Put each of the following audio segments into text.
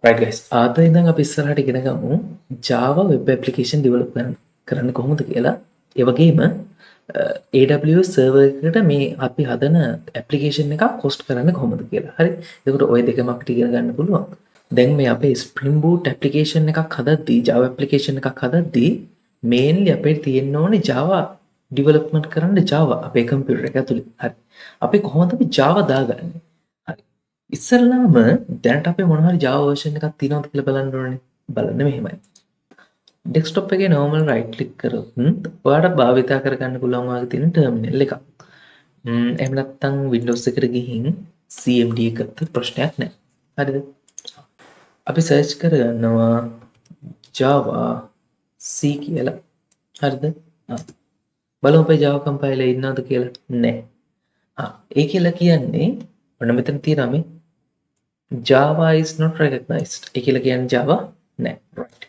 right guys ආද ඉඳන් අපි ඉස්සරහට ඉගෙන ගමු Java web application development කරන්න කොහොමද කියලා. ඒ වගේම AWS server එකකට මේ අපි හදන application එකක් host කරන්න කොහොමද කියලා. හරි. එතකොට ওই දෙකම අපිට ඉගෙන ගන්න පුළුවන්. දැන් මේ අපේ Spring Boot application එකක් හදද්දී Java application එකක් හදද්දී mainly අපිට තියෙන්න ඕනේ Java development කරන්න Java අපේ computer එක ඇතුලේ. හරි. අපි කොහොමද අපි Java දාගන්නේ? හරි. ඉස්සරලාම දැනට අපේ මොන හරි Java version එකක් තියෙනවද කියලා බලන්න ඕනේ. බලන්න මෙහෙමයි. ඩෙස්ක්ටොප් එකේ normal right click කරොත් ඔයාලට භාවිතා කරගන්න පුළුවන් වගේ තියෙන terminal එකක්. එහෙම නැත්නම් Windows එකට ගිහින් CMD එක ගත්තත් ප්‍රශ්නයක් නැහැ. හරිද? අපි search කරගන්නවා Java C කියලා. හරිද? බලමු අපේ Java compiler ඉන්නවද කියලා. නැහැ. ඒ කියලා කියන්නේ ඔන්න මෙතන තියෙනවා මේ Java is not recognized. ඒ කියලා කියන්නේ Java නෑ. right.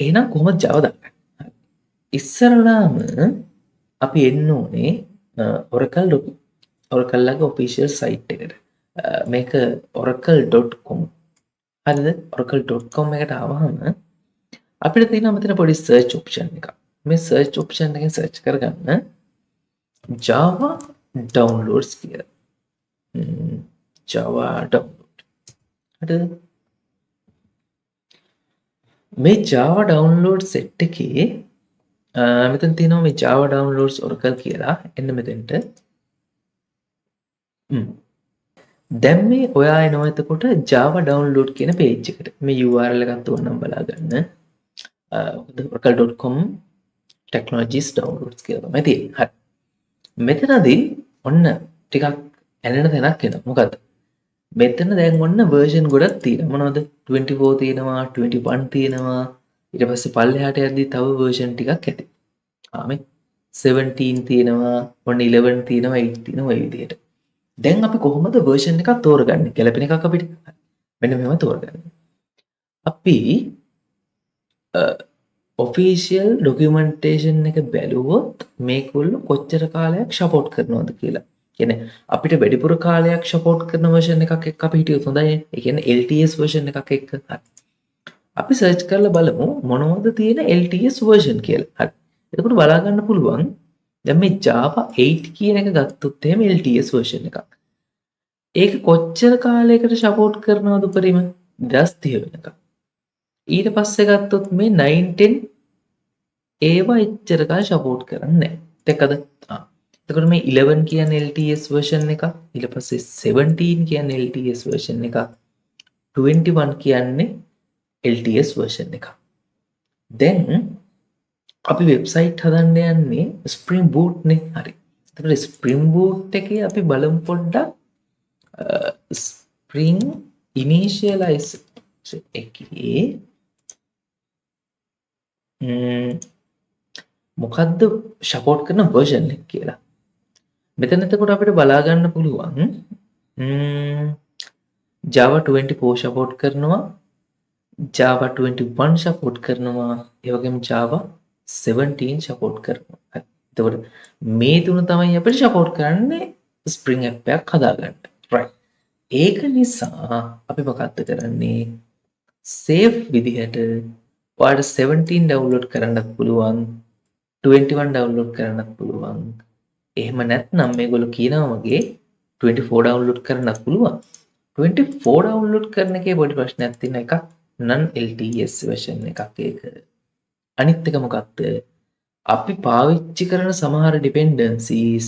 එහෙනම් කොහොමද Java දාන්නේ? ඉස්සරලාම අපි එන්න ඕනේ Oracle ලගේ official site එකට. මේක oracle.com. හරිද? oracle.com එකට ආවහම අපිට තියෙනවා මෙතන පොඩි search option එකක්. මේ search option එකෙන් search කරගන්න Java downloads කියලා. Java download. හරිද? මේ Java download set එකේ මෙතන තියෙනවා මේ Java downloads Oracle කියලා. එන්න මෙතෙන්ට. දැන් මේ ඔයා එනවා එතකොට Java download කියන page එකට. මේ URL එකත් ඕනනම් බලා ගන්න. oracle.com technologies downloads කියලා තමයි තියෙන්නේ. හරි. මෙතනදී ඔන්න ටිකක් ඇනෙන තැනක් එනවා. මොකද්ද? මෙතන දැන් ඔන්න version ගොඩක් තියෙනවා. මොනවද? 24 තියෙනවා, 21 තියෙනවා. ඊට පස්සේ පල්ලෙහාට යද්දී තව version ටිකක් ඇති. මේ 17 තියෙනවා, ඔන්න 11 තියෙනවා, 8 තියෙනවා ඔය විදිහට. දැන් අපි කොහොමද version එකක් තෝරගන්නේ? ගැලපෙන එකක් අපිට. මෙන්න මෙහෙම තෝරගන්න. අපි official documentation එක බැලුවොත් මේගොල්ලෝ කොච්චර කාලයක් support කරනවද කියලා. කියන්නේ අපිට වැඩිපුර කාලයක් support කරන version එකක් එක්ක අපි හිටියොත් හොඳයි. ඒ කියන්නේ LTS version එකක් එක්ක. හරි. අපි search කරලා බලමු මොනවද තියෙන LTS version කියලා. හරි. එතකොට බලා ගන්න පුළුවන් දැන් මේ Java 8 කියන එක ගත්තොත් එහෙම LTS version එකක්. ඒක කොච්චර කාලයකට support කරනවද උපරිම? 2030 වෙනකම්. ඊට පස්සේ ගත්තොත් මේ 910 ඒවා එච්චර කාලෙ support කරන්නේ නැහැ. දැක්කද? එතකොට මේ 11 කියන්නේ LTS version එකක්. ඊට පස්සේ 17 කියන්නේ LTS version එකක්. 21 කියන්නේ LTS version එකක්. දැන් අපි වෙබ්සයිට් හදන්න යන්නේ Spring Boot නේ. හරි. එතකොට Spring Boot එකේ අපි බලමු පොඩ්ඩක් Spring Initialize එකේ මොකද්ද support කරන version එක කියලා. මෙතන එතකොට අපිට බලා ගන්න පුළුවන් Java 24 support කරනවා, Java 21 support කරනවා, ඒ වගේම Java 17 support කරනවා. එතකොට මේ තුන තමයි අපිට support කරන්නේ Spring app එකක් හදාගන්න. right. ඒක නිසා අපි මොකක්ද කරන්නේ? safe විදිහට ඔයාලට 17 download කරන්නත් පුළුවන්, 21 download කරන්නත් පුළුවන්. එහෙම නැත්නම් මේගොල්ලෝ කියනවා වගේ 24 download කරන්නත් පුළුවන්. 24 download කරන එකේ පොඩි ප්‍රශ්නයක් තියෙන එකක් non LTS version එකක් ඒක. අනිත් එක මොකක්ද? අපි පාවිච්චි කරන සමහර dependencies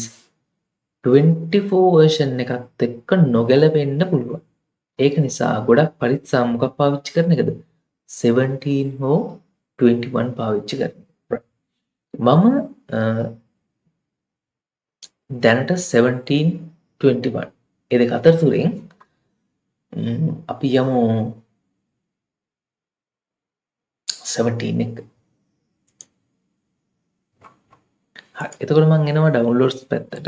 24 version එකත් එක්ක නොගැලපෙන්න පුළුවන්. ඒක නිසා ගොඩක් පරිස්සම් මොකක් පාවිච්චි කරන එකද? 17 හෝ 21 පාවිච්චි කරන. මම දැනට 17 21 ඒ දෙක අතරතුරින් අපි යමු 17 එක. හරි. එතකොට මම එනවා downloads පැත්තට.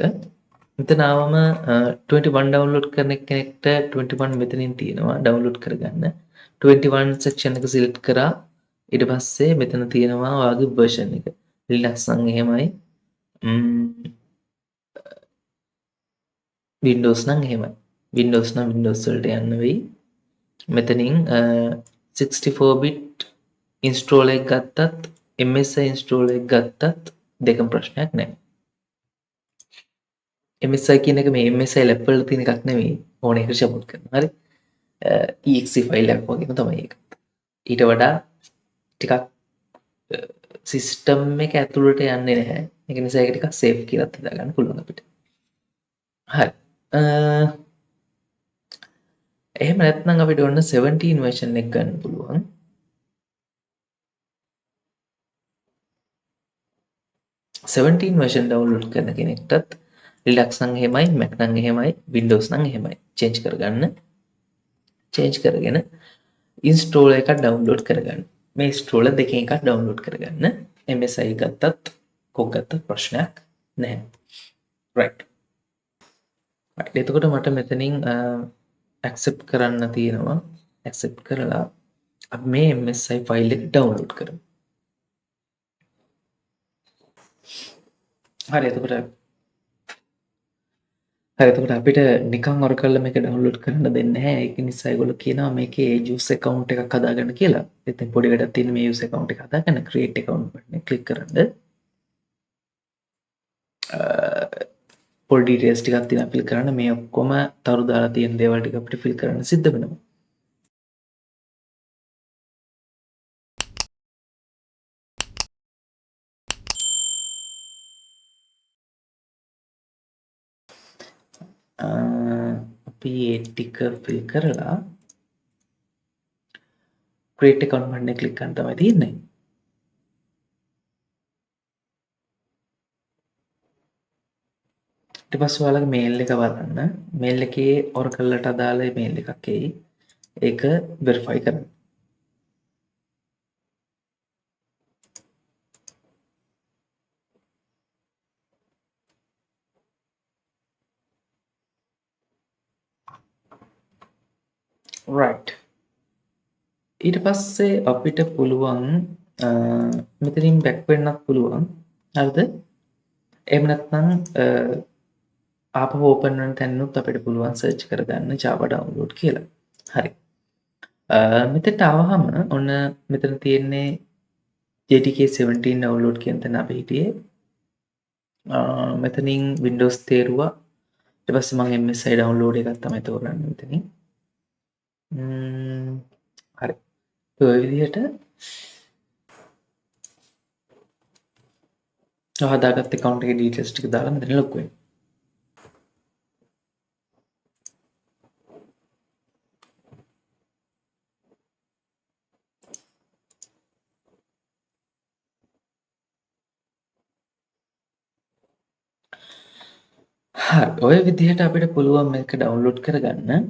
මෙතන ආවම 21 download කරන කෙනෙක්ට 21 මෙතනින් තියෙනවා download කරගන්න. 21 section එක select කරා. ඊට පස්සේ මෙතන තියෙනවා ඔයාගේ version එක. Linux නම් එහෙමයි. Windows නම් එහෙමයි. Windows නම් Windows වලට යන්න වෙයි. මෙතනින් 64 bit install එක ගත්තත් MSI install එක ගත්තත් දෙකම ප්‍රශ්නයක් නැහැ. MSI කියන එක මේ MSI lab වල තියෙන එකක් නෙවෙයි. ඕන එකට support කරනවා. හරි. exe file එකක් වගේම තමයි ඒක. ඊට වඩා ටිකක් සිස්ටම් එක ඇතුළට යන්නේ නැහැ. ඒක නිසා ඒක ටිකක් සේෆ් කියලා හිතා ගන්න පුළුවන් අපිට. හරි. එහෙම නැත්නම් අපිට ඔන්න 17 version එක ගන්න පුළුවන්. 17 version download කරන කෙනෙක්ටත් Linux නම් එහෙමයි, Mac නම් එහෙමයි, Windows නම් එහෙමයි. change කරගන්න. change කරගෙන installer එකක් download කරගන්න. මේ installer දෙකෙන් එකක් download කරගන්න. MSI ගත්තත් කොක් ගත්තත් ප්‍රශ්නයක් නැහැ. right. එතකොට මට මෙතනින් accept කරන්න තියෙනවා. accept කරලා අපි මේ MSI file එක download කරමු. හරි එතකොට අපිට නිකන් Oracle මේක download කරන්න දෙන්නේ නැහැ. ඒක නිසා ඒගොල්ලෝ කියනවා මේකේ user account එකක් හදාගන්න කියලා. ඉතින් පොඩි වැඩක් තියෙන මේ user account එක හදාගන්න create account button එක click කරන්න. පොඩි details ටිකක් තියෙනවා fill කරන්න. මේ ඔක්කොම තරු දාලා තියෙන දේවල් ටික අපිට fill කරන්න සිද්ධ වෙනවා. අපි ඒ ටික fill කරලා create account button එක click කරන්න තමයි තියෙන්නේ. ඊට පස්සේ ඔයාලගේ mail එක බලන්න. mail එකේ Oracle ට අදාළ mail එකක් එයි. ඒක verify කරන්න. right. ඊට පස්සේ අපිට පුළුවන් මෙතනින් back වෙන්නත් පුළුවන්. හරිද? එහෙම නැත්නම් ආපහු open වෙන තැනුත් අපිට පුළුවන් search කරගන්න Java download කියලා. හරි. මෙතනට ආවහම ඔන්න මෙතන තියෙන්නේ JDK 17 download කියන තැන අපි හිටියේ. මෙතනින් Windows තේරුවා. ඊට පස්සේ මම MSI download එකක් තමයි තෝරන්නේ මෙතනින්. හරි. ඔය විදිහට හදාගත්ත account එකේ details ටික දාලා මෙතන ලොක් වෙන්න. හරි. ඔය විදිහට අපිට පුළුවන් මේක download කරගන්න.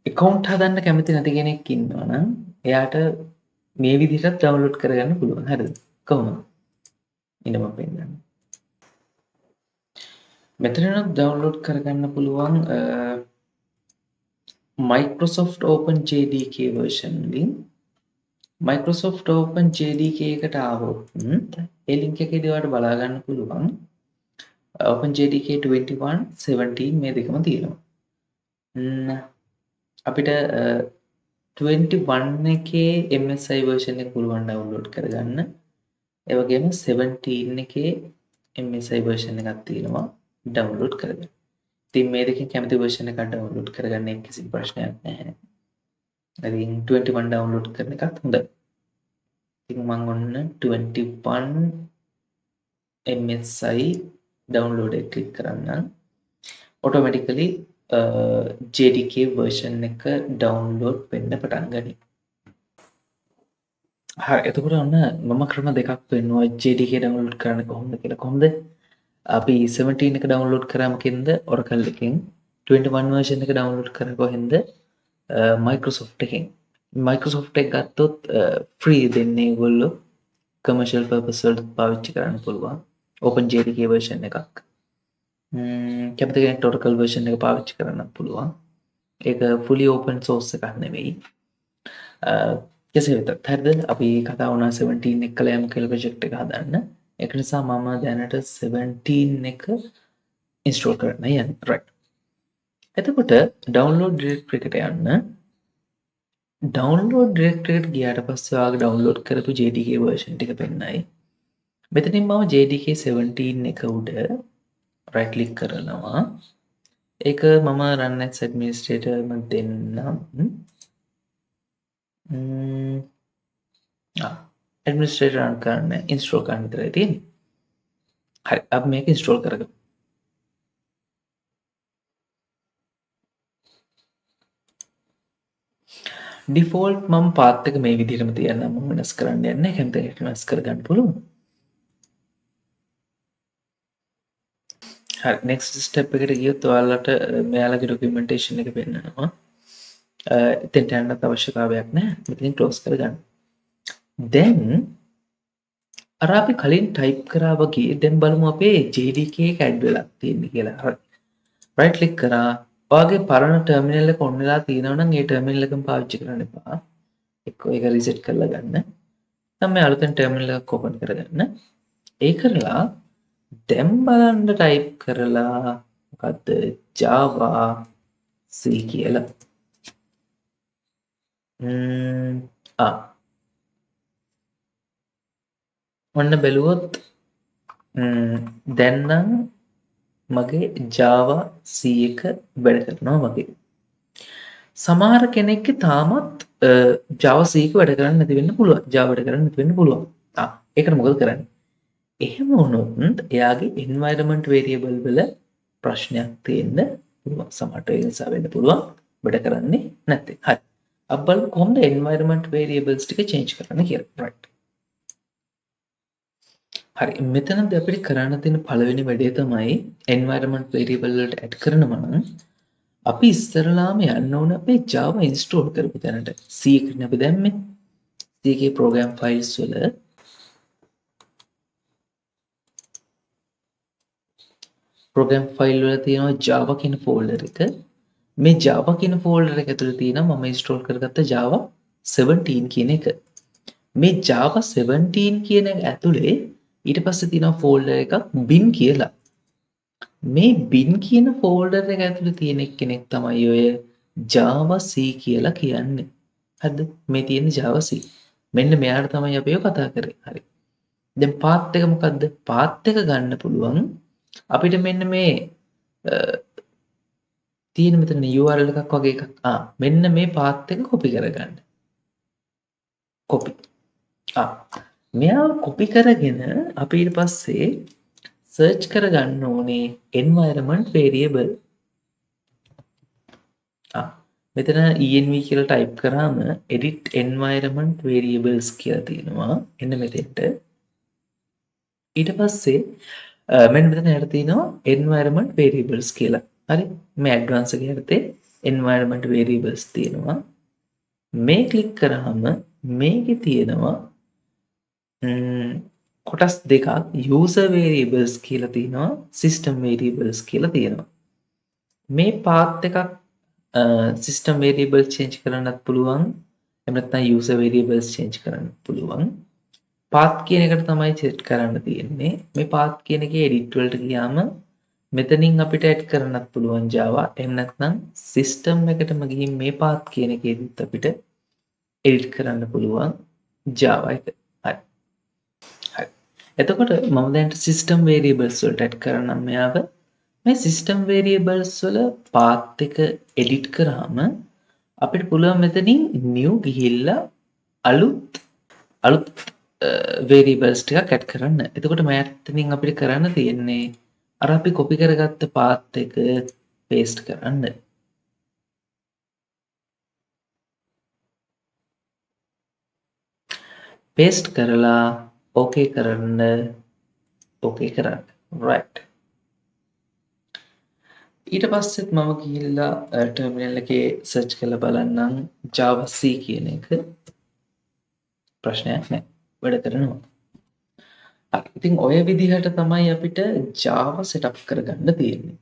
account හදන්න කැමති නැති කෙනෙක් ඉන්නවා නම් එයාට මේ විදිහට download කරගන්න පුළුවන්. හරිද? කොහොමද? ඉන්න මම පෙන්නන්න. මෙතනත් download කරගන්න පුළුවන් Microsoft Open JDK version වලින් Microsoft Open JDK එකට ආවොත් ඒ link එකේදී ඔයාලට බලා ගන්න පුළුවන් Open JDK 21 17 මේ දෙකම තියෙනවා. අපිට 21 එකේ MSI version එක පුළුවන් download කරගන්න. ඒ වගේම 17 එකේ MSI version එකක් තියෙනවා download කරගන්න. ඉතින් මේ දෙකෙන් කැමති version එකක් download කරගන්න එක කිසි ප්‍රශ්නයක් නැහැ. ඉතින් 21 download කරන එකත් හොඳයි. ඉතින් මම ඔන්න 21 MSI download එක click කරන්නම්. automatically JDK version එක download වෙන්න පටන් ගනී. හරි එතකොට ඔන්න මම ක්‍රම දෙකක් වෙනවා JDK download කරන්න කොහොමද කියලා. කොහොමද අපි 17 එක download කරාම කෙන්ද Oracle එකෙන් 21 version එක download කරා කොහෙන්ද Microsoft එකෙන්. Microsoft එක ගත්තොත් free දෙන්නේ ඒගොල්ලෝ commercial purpose වලට පාවිච්චි කරන්න පුළුවන් Open JDK version එකක්. කැමති කෙනෙක්ට Oracle version එක පාවිච්චි කරන්නත් පුළුවන්. ඒක fully open source එකක් නෙවෙයි. කෙසේ වෙතත් හරිද අපි කතා වුණා 17 එක කළ යමු කියලා ප්‍රොජෙක්ට් එක හදන්න. ඒක නිසා මම දැනට 17 එක ඉන්ස්ටෝල් කරන්න යන්නේ. right. එතකොට download directory එකට යන්න. ඩවුන්ලෝඩ් ඩිරෙක්ටරියට ගියාට පස්සේ ඔයාලගේ ඩවුන්ලෝඩ් කරපු JDK version ටික පෙන්නයි. මෙතනින් මම JDK 17 එක උඩ right click කරනවා. ඒක මම run as administrator මම දෙන්නම්. administrator run කරන්න install කරන්න විතරයි තියෙන්නේ. හරි අපි මේක install කරගමු. ඩිෆෝල්ට් මම පාත් එක මේ විදිහටම තියන්නම්. මම වෙනස් කරන්න යන්නේ නැහැ. කැමති කෙනෙක් වෙනස් කරගන්න පුළුවන්. හරි next step එකට ගියොත් ඔයාලට මෙයාලගේ documentation එක පෙන්නනවා. එතෙන්ට යන්නත් අවශ්‍යතාවයක් නැහැ. මෙතනින් close කරගන්න. දැන් අර අපි කලින් type කරා වගේ දැන් බලමු අපේ JDK එක add වෙලා තියෙන්නේ කියලා. හරි. right click කරා. ඔයාගේ පරණ terminal එක on වෙලා තියෙනවා නම් ඒ terminal එකම පාවිච්චි කරන්න එපා. එක්කෝ ඒක reset කරලා ගන්න. දැන් මේ අලුතෙන් terminal එකක් open කරගන්න. ඒ කරලා දැන් බලන්න type කරලා මොකද්ද Java C කියලා. ඔන්න බැලුවොත් දැන් නම් මගේ Java C එක වැඩ කරනවා වගේ. සමහර කෙනෙක්ගේ තාමත් Java C එක වැඩ කරන්නේ නැති වෙන්න පුළුවන්. Java වැඩ කරන්නේ නැති වෙන්න පුළුවන්. ඒකට මොකද කරන්නේ? එහෙම වුණොත් එයාගේ environment variable වල ප්‍රශ්නයක් තියෙන්න පුළුවන්. සමහරට ඒ නිසා වෙන්න පුළුවන් වැඩ කරන්නේ නැත්තේ. හරි. අපි බලමු කොහොමද environment variables ටික change කරන්න කියලා. right. හරි. මෙතනදී අපිට කරන්න තියෙන පළවෙනි වැඩේ තමයි environment variable වලට add කරනවා නම් අපි ඉස්සරලාම යන්න ඕනේ අපේ Java install කරපු තැනට. C එකනේ අපි දැම්මේ. C එකේ program files වල program file වල තියෙනවා Java කියන folder එක. මේ Java කියන folder එක ඇතුලේ තියෙනවා මම install කරගත්ත Java 17 කියන එක. මේ Java 17 කියන එක ඇතුලේ ඊට පස්සේ තියෙනවා folder එකක් bin කියලා. මේ bin කියන folder එක ඇතුලේ තියෙන කෙනෙක් තමයි ඔය Java C කියලා කියන්නේ. හරිද? මේ තියෙන Java C. මෙන්න මෙයාට තමයි අපි ඔය කතා කරේ. හරි. දැන් path එක මොකද්ද? path එක ගන්න පුළුවන් අපිට මෙන්න මේ තියෙන මෙතන URL එකක් වගේ එකක්. මෙන්න මේ path එක copy කරගන්න. copy. මෙයා copy කරගෙන අපි ඊට පස්සේ search කරගන්න ඕනේ environment variable. මෙතන env කියලා type කරාම edit environment variables කියලා තියෙනවා. එන්න මෙතෙන්ට. ඊට පස්සේ මෙන්න මෙතන යට තියෙනවා environment variables කියලා. හරි. මේ advanced එක යටතේ environment variables තියෙනවා. මේ click කරාම මේකේ තියෙනවා කොටස් දෙකක් user variables කියලා තියෙනවා system variables කියලා තියෙනවා. මේ path එකක් system variable change කරන්නත් පුළුවන්. එහෙම නැත්නම් user variables change කරන්නත් පුළුවන්. path කියන එකට තමයි set කරන්න තියෙන්නේ. මේ path කියන එකේ edit වලට ගියාම මෙතනින් අපිට add කරන්නත් පුළුවන් Java. එහෙම නැත්නම් system එකටම ගිහින් මේ path කියන එකේදීත් අපිට edit කරන්න පුළුවන් Java එක. හරි. එතකොට මම දැන් system variables වලට add කරනම් මෙයාව මේ system variables වල path එක edit කරාම අපිට පුළුවන් මෙතනින් new ගිහිල්ලා අලුත් variables ටිකක් add කරන්න. එතකොට මෙතනින් අපිට කරන්න තියෙන්නේ අර අපි copy කරගත්ත path එක paste කරන්න. paste කරලා okay කරන්න. right. ඊට පස්සෙත් මම ගිහිල්ලා terminal එකේ search කරලා බලන්නම් Java C කියන එක. ප්‍රශ්නයක් නැහැ. වැඩ කරනවා. ඉතින් ඔය විදිහට තමයි අපිට Java setup කරගන්න තියෙන්නේ.